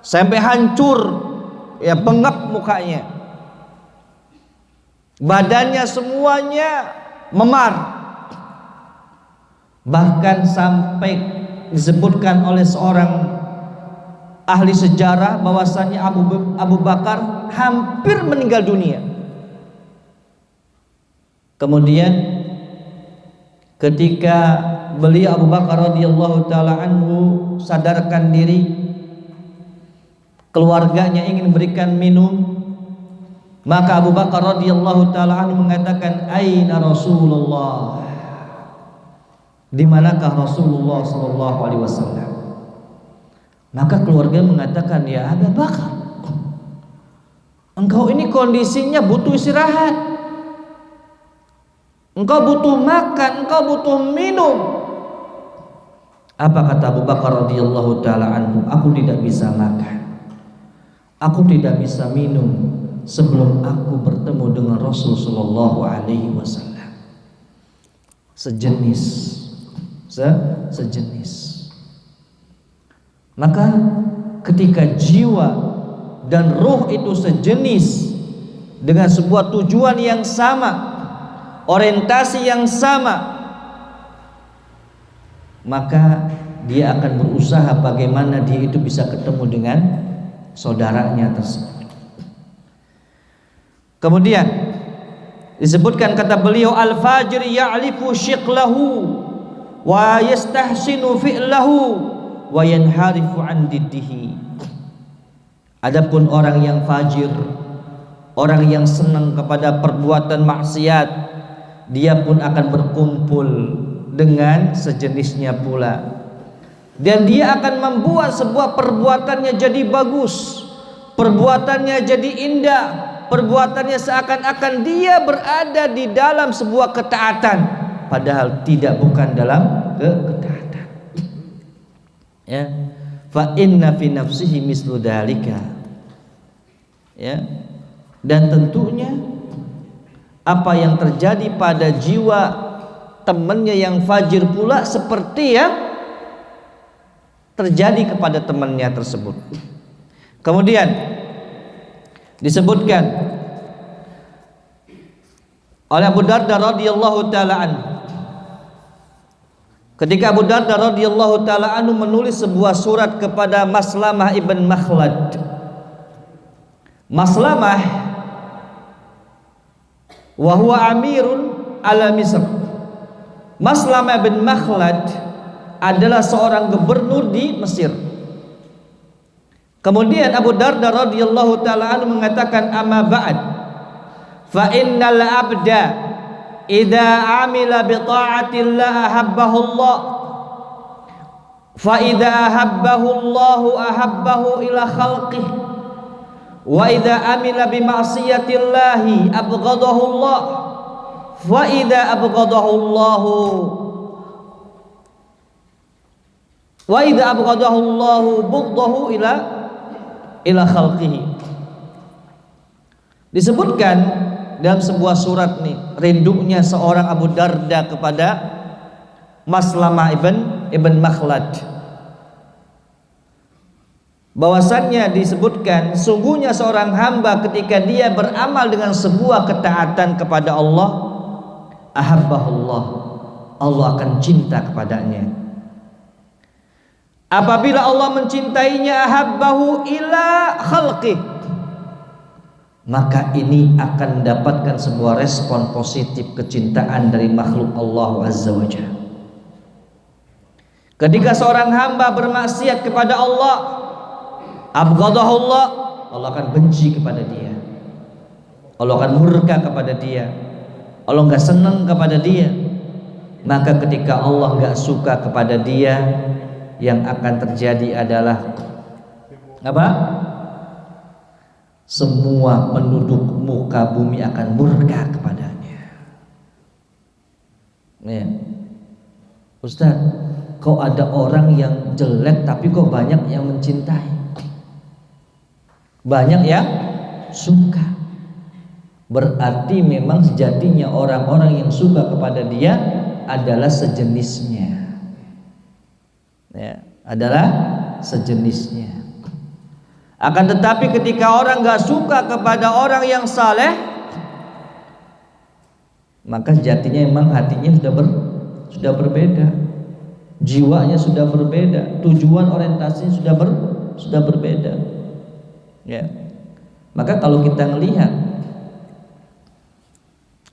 sampai hancur, ya bengap mukanya, badannya semuanya memar, bahkan sampai disebutkan oleh seorang ahli sejarah bahwasannya Abu Bakar hampir meninggal dunia. Kemudian ketika beliau Abu Bakar radhiyallahu taala anhu sadarkan diri, keluarganya ingin berikan minum, maka Abu Bakar radhiyallahu taala anhu mengatakan, "Aina Rasulullah?" Di manakah Rasulullah sallallahu alaihi wasallam? Maka keluarga mengatakan, "Ya Abu Bakar, engkau ini kondisinya butuh istirahat. Engkau butuh makan, engkau butuh minum." Apa kata Abu Bakar radhiyallahu taala anhu? "Aku tidak bisa makan, aku tidak bisa minum sebelum aku bertemu dengan Rasul sallallahu alaihi wasallam." Sejenis. Maka ketika jiwa dan ruh itu sejenis dengan sebuah tujuan yang sama, orientasi yang sama, maka dia akan berusaha bagaimana dia itu bisa ketemu dengan saudaranya tersebut. Kemudian disebutkan kata beliau, "Al-fajir ya'lifu syiqlahu wa yastahsinu fi'lahu wa yanharifu an diddihi." Adapun orang yang fajir, orang yang senang kepada perbuatan maksiat, dia pun akan berkumpul dengan sejenisnya pula, dan dia akan membuat sebuah perbuatannya jadi bagus, perbuatannya jadi indah, perbuatannya seakan-akan dia berada di dalam sebuah ketaatan, padahal bukan dalam ketaatan. Ya, fa inna fi nafsihi mislu dzalika. Ya, dan tentunya apa yang terjadi pada jiwa temannya yang fajir pula seperti yang terjadi kepada temannya tersebut. Kemudian disebutkan oleh Abu Darda radhiyallahu taala anhu. Ketika Abu Darda radhiyallahu taala anhu menulis sebuah surat kepada Maslamah ibn Makhlad. Maslamah wa huwa amirun ala Misr. Maslamah bin Makhlad adalah seorang gubernur di Mesir. Kemudian Abu Darda radhiyallahu taala anhu mengatakan, amma ba'd fa innal abda idza amila bi ta'atillah ahabbahu Allah fa idza ahabbahu Allah ahabbahu ila khalqihi wa idza amila bi ma'siyatillahi abghadahu Allah wa idza abghadahu Allah wa idza abghadahu Allah bughdahu ila khalqihi. Disebutkan dalam sebuah surat nih, rindunya seorang Abu Darda kepada Maslamah ibn Makhlad, bahwasannya disebutkan sungguhnya seorang hamba ketika dia beramal dengan sebuah ketaatan kepada Allah, ahabbahullah, Allah akan cinta kepadanya. Apabila Allah mencintainya, ahabbahu ila khalqih, maka ini akan mendapatkan sebuah respon positif kecintaan dari makhluk Allah Azza wa Jalla. Ketika seorang hamba bermaksiat kepada Allah, abghadahu Allah, Allah akan benci kepada dia, Allah akan murka kepada dia, Allah nggak senang kepada dia. Maka ketika Allah nggak suka kepada dia, yang akan terjadi adalah apa? Semua penduduk muka bumi akan murka kepadanya. Ya. Ustaz, kok ada orang yang jelek tapi kok banyak yang mencintai, banyak yang suka? Berarti memang sejatinya orang-orang yang suka kepada dia adalah sejenisnya, ya, adalah sejenisnya. Akan tetapi ketika orang gak suka kepada orang yang saleh, maka sejatinya memang hatinya sudah berbeda, jiwanya sudah berbeda, tujuan orientasinya sudah berbeda. Ya. Maka kalau kita melihat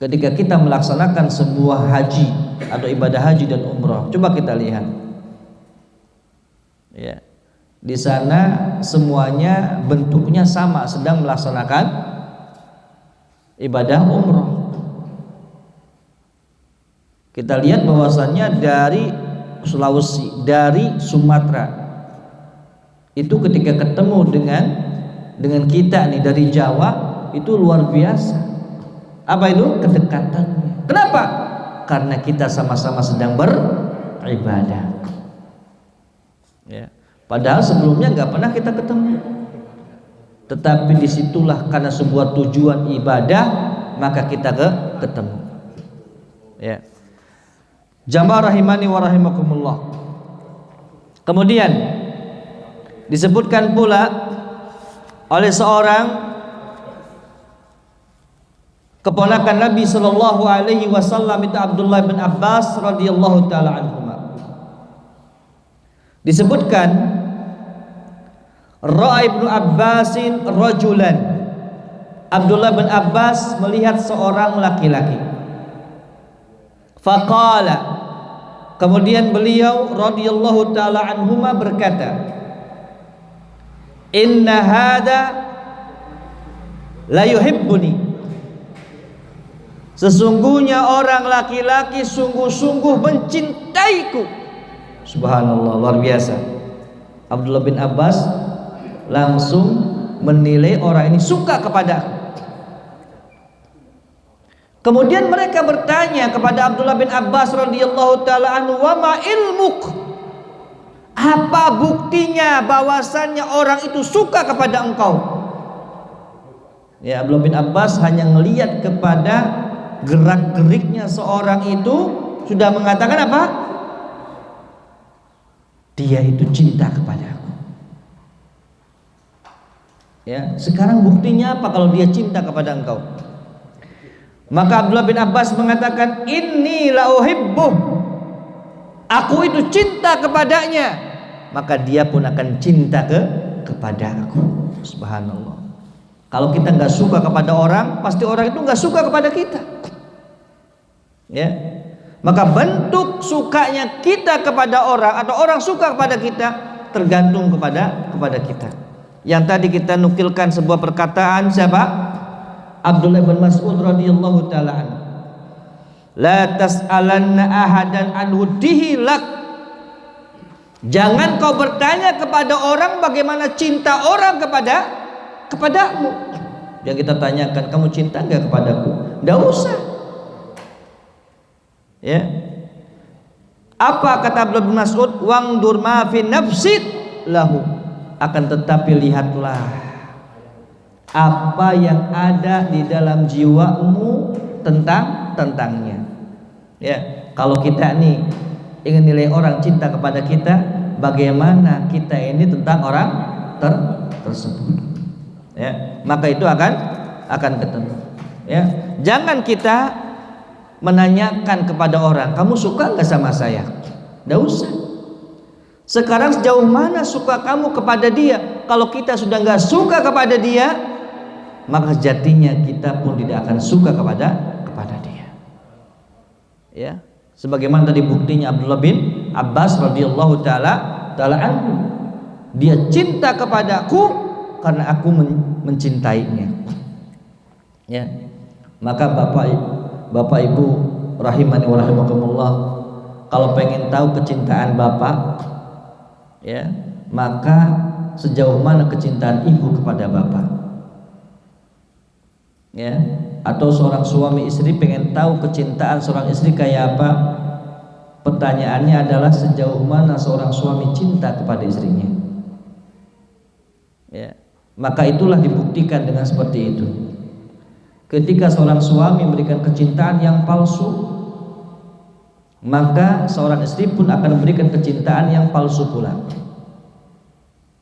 ketika kita melaksanakan sebuah haji atau ibadah haji dan umrah, coba kita lihat, ya, di sana semuanya bentuknya sama, sedang melaksanakan ibadah umrah. Kita lihat bahwasannya dari Sulawesi, dari Sumatera, itu ketika ketemu dengan kita nih dari Jawa, itu luar biasa. Apa itu? Kedekatan. Kenapa? Karena kita sama-sama sedang beribadah. Ya. Padahal sebelumnya nggak pernah kita ketemu, tetapi disitulah karena sebuah tujuan ibadah maka kita ketemu. Ya. Jamaah rahimani wa rahimakumullah. Kemudian disebutkan pula oleh seorang keponakan Nabi Shallallahu Alaihi Wasallam, itu Abdullah bin Abbas radhiyallahu taala anhuma. Disebutkan Ra'a Ibnu Abbasin rajulan, Abdullah bin Abbas melihat seorang laki-laki. Faqala, kemudian beliau radhiyallahu taala anhuma berkata, inna hada la yuhibbuni, sesungguhnya orang laki-laki sungguh-sungguh mencintaiku. Subhanallah, luar biasa. Abdullah bin Abbas langsung menilai orang ini suka kepada aku. Kemudian mereka bertanya kepada Abdullah bin Abbas radhiyallahu taala anhu, wa ma ilmuk, apa buktinya bahwasannya orang itu suka kepada engkau? Ya, Abdullah bin Abbas hanya melihat kepada gerak-geriknya seorang itu sudah mengatakan apa? Dia itu cinta kepada aku. Ya, sekarang buktinya apa kalau dia cinta kepada engkau? Maka Abdullah bin Abbas mengatakan, inni la uhibbu, aku itu cinta kepadanya, maka dia pun akan cinta kepada aku. Subhanallah. Kalau kita nggak suka kepada orang, pasti orang itu nggak suka kepada kita. Ya, maka bentuk sukanya kita kepada orang atau orang suka kepada kita tergantung kepada kita. Yang tadi kita nukilkan sebuah perkataan siapa? Abdullah bin Mas'ud radhiyallahu taala anhu. La tas'alanna ahadan an huddihi lak. Jangan kau bertanya kepada orang bagaimana cinta orang kepadamu. Yang kita tanyakan, kamu cinta enggak kepadaku? Enggak usah. Ya. Apa kata Abdullah bin Mas'ud? Wangdur ma fi nafsid lahu. Akan tetapi lihatlah apa yang ada di dalam jiwamu tentangnya. Ya, kalau kita nih ingin nilai orang cinta kepada kita, bagaimana kita ini tentang orang tersebut. Ya, maka itu akan ketemu. Ya, jangan kita menanyakan kepada orang, kamu suka nggak sama saya? Nggak usah. Sekarang sejauh mana suka kamu kepada dia? Kalau kita sudah nggak suka kepada dia, maka sejatinya kita pun tidak akan suka kepada dia. Ya, sebagaimana tadi buktinya Abdullah bin Abbas radhiyallahu taala anhu, dia cinta kepadaku karena aku mencintainya. Ya, maka Bapak Ibu rahimani wa rahimakumullah, kalau pengen tahu kecintaan bapak, ya, maka sejauh mana kecintaan ibu kepada bapak. Ya, atau seorang suami istri pengen tahu kecintaan seorang istri kayak apa, pertanyaannya adalah sejauh mana seorang suami cinta kepada istrinya. Ya, maka itulah dibuktikan dengan seperti itu. Ketika seorang suami memberikan kecintaan yang palsu, maka seorang istri pun akan memberikan kecintaan yang palsu pula,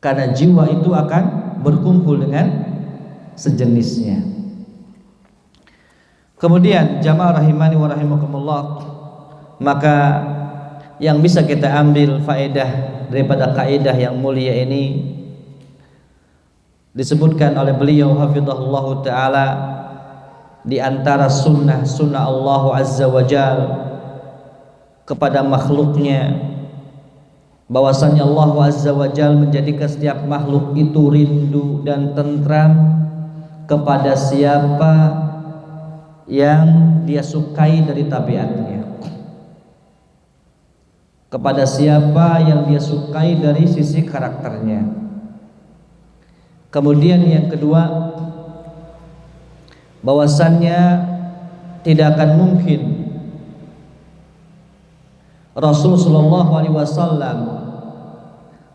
karena jiwa itu akan berkumpul dengan sejenisnya. Kemudian jamaah rahimani wa rahimakumullah, maka yang bisa kita ambil faedah daripada kaidah yang mulia ini disebutkan oleh beliau hafizahullah taala, di antara sunnah Allah azza wa jal kepada makhluknya, bahwasanya Allah azza wa jal menjadikan setiap makhluk itu rindu dan tentram kepada siapa yang dia sukai dari tabiatnya, kepada siapa yang dia sukai dari sisi karakternya. Kemudian yang kedua, bahwasannya tidak akan mungkin Rasul sallallahu alaihi wasallam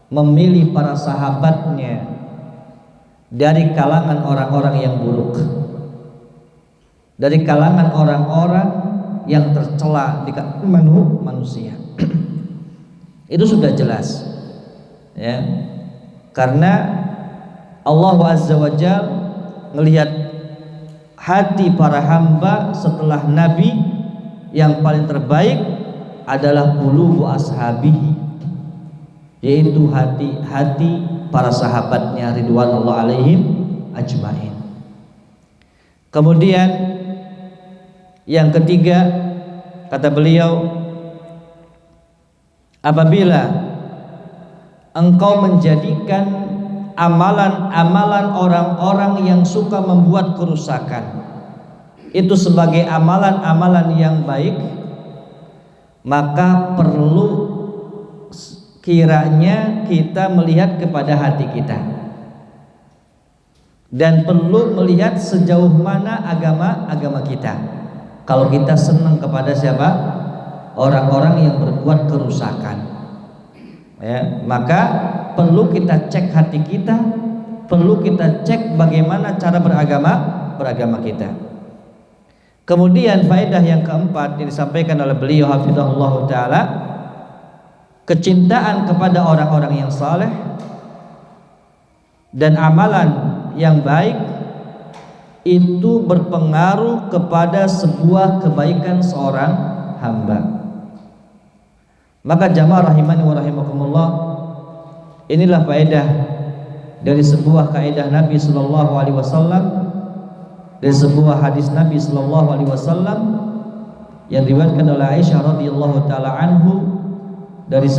memilih para sahabatnya dari kalangan orang-orang yang buruk, dari kalangan orang-orang yang tercela di manusia. Itu sudah jelas, ya, karena Allah azza wa jalla melihat hati para hamba setelah Nabi, yang paling terbaik adalah qulubu ashabihi, yaitu hati-hati para sahabatnya ridwanullah alaihim ajmain. Kemudian yang ketiga, kata beliau, apabila engkau menjadikan amalan-amalan orang-orang yang suka membuat kerusakan itu sebagai amalan-amalan yang baik, maka perlu kiranya kita melihat kepada hati kita, dan perlu melihat sejauh mana agama kita. Kalau kita senang kepada siapa? Orang-orang yang berbuat kerusakan, ya, maka perlu kita cek hati kita, perlu kita cek bagaimana cara beragama kita. Kemudian faedah yang keempat yang disampaikan oleh beliau hafizahullah taala, kecintaan kepada orang-orang yang saleh dan amalan yang baik itu berpengaruh kepada sebuah kebaikan seorang hamba. Maka jamaah rahimani wa rahimakumullah, inilah faedah dari sebuah kaidah Nabi sallallahu alaihi wasallam, dari sebuah hadis Nabi sallallahu alaihi wasallam yang diriwayatkan oleh Aisyah radhiyallahu taala anhu dari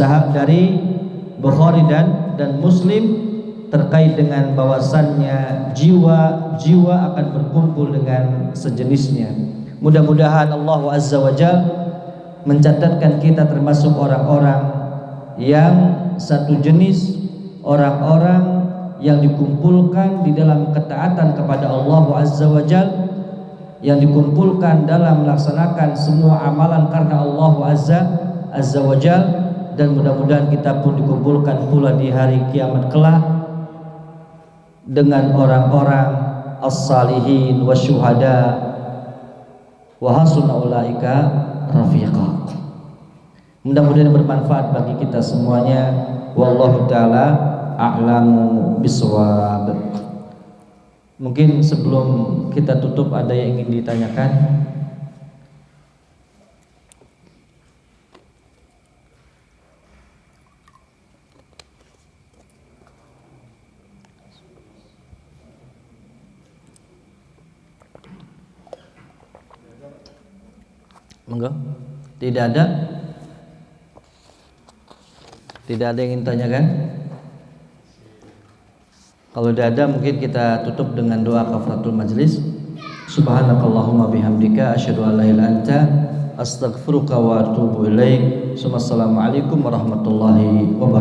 Bukhari dan Muslim, terkait dengan bahwasannya jiwa akan berkumpul dengan sejenisnya. Mudah-mudahan Allah Azza wa Jalla mencatatkan kita termasuk orang-orang yang satu jenis, orang-orang yang dikumpulkan di dalam ketaatan kepada Allah Azza wa Jalla, yang dikumpulkan dalam melaksanakan semua amalan karena Allah Azza wa Jalla, dan mudah-mudahan kita pun dikumpulkan pula di hari kiamat kelak dengan orang-orang as-salihin wasyuhada wa hasuna ulaika rafiqa. Mudah-mudahan bermanfaat bagi kita semuanya. Wallahu taala a'lamu bissawab. Mungkin sebelum kita tutup ada yang ingin ditanyakan? Monggo. Tidak ada? Tidak ada yang ingin tanyakan? Kalau tidak ada, mungkin kita tutup dengan doa kafaratul majlis. Subhanakallahumma bihamdika asyhadu an la ilaha illa anta astaghfiruka wa atubu ilaik. Assalamualaikum warahmatullahi wabarakatuh.